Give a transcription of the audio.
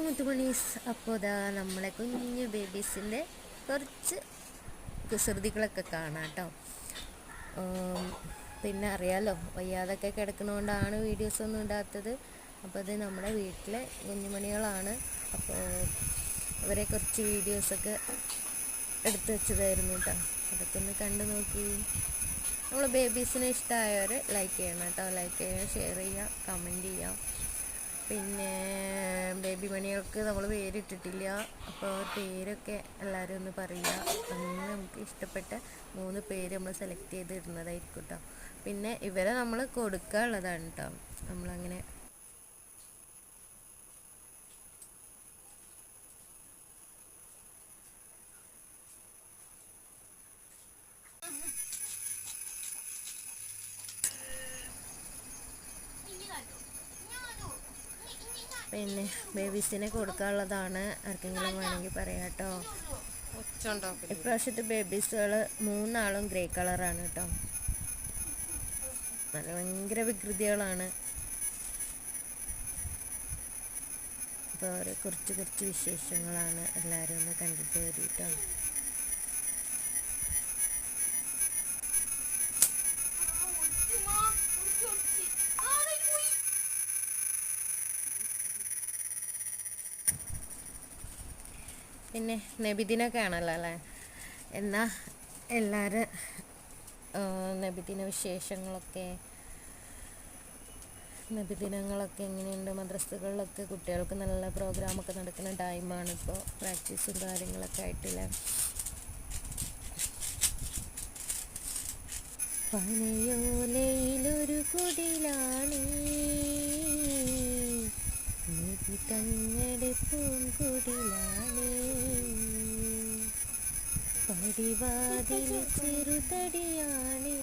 മുത്തുമണീസ്. അപ്പോൾ ഇതാ നമ്മളെ കുഞ്ഞു ബേബീസിൻ്റെ കുറച്ച് കുസൃതികളൊക്കെ കാണാം കേട്ടോ. പിന്നെ അറിയാലോ, വയ്യാതൊക്കെ കിടക്കുന്നതുകൊണ്ടാണ് വീഡിയോസൊന്നും ഇടാത്തത്. അപ്പോൾ അത് നമ്മുടെ വീട്ടിലെ കുഞ്ഞുമണികളാണ്. അപ്പോൾ അവരെ കുറച്ച് വീഡിയോസൊക്കെ എടുത്തു വെച്ചതായിരുന്നു കേട്ടോ. അതൊക്കെ ഒന്ന് കണ്ടു നോക്കി. നമ്മൾ ബേബീസിനെ ഇഷ്ടമായവർ ലൈക്ക് ചെയ്യണം കേട്ടോ. ലൈക്ക് ചെയ്യുക, ഷെയർ ചെയ്യുക, കമൻറ്റ് ചെയ്യാം. പിന്നെ ബേബി മണികൾക്ക് നമ്മൾ പേരിട്ടിട്ടില്ല. അപ്പോൾ പേരൊക്കെ എല്ലാവരും ഒന്ന് പറയുക. അങ്ങനെ നമുക്ക് ഇഷ്ടപ്പെട്ട 3 പേര് നമ്മൾ സെലക്ട് ചെയ്ത് ഇടുന്നതായിരിക്കും കേട്ടോ. പിന്നെ ഇവരെ നമ്മൾ കൊടുക്കാനുള്ളതാണ് കേട്ടോ. നമ്മളങ്ങനെ പിന്നെ ബേബീസിനെ കൊടുക്കാനുള്ളതാണ്. ആർക്കെങ്കിലും വേണമെങ്കിൽ പറയാം കേട്ടോ. ഇപ്രാവശ്യത്തെ ബേബീസുകൾ 3 ആളും ഗ്രേ കളറാണ് കേട്ടോ. നല്ല ഭയങ്കര വികൃതികളാണ്. അപ്പോൾ അവരെ കുറച്ച് വിശേഷങ്ങളാണ്. എല്ലാവരും ഒന്ന് കണ്ടിട്ട് വരും കേട്ടോ. പിന്നെ നബിദിനൊക്കെ ആണല്ലോ അല്ലേ. എന്നാൽ എല്ലാവരും നബിദിന നബിദിനങ്ങളൊക്കെ എങ്ങനെയുണ്ട്? മദ്രസകളിലൊക്കെ കുട്ടികൾക്ക് നല്ല പ്രോഗ്രാമൊക്കെ നടക്കുന്ന ടൈമാണ് ഇപ്പോൾ. പ്രാക്ടീസും കാര്യങ്ങളൊക്കെ ആയിട്ടില്ല. പനയോലയിലൊരു കുടിലാണ് നബി തങ്ങളുടെ പൂങ്കുടിലാണ്. പടിവാതിൽ ചെറുതടിയാണ്.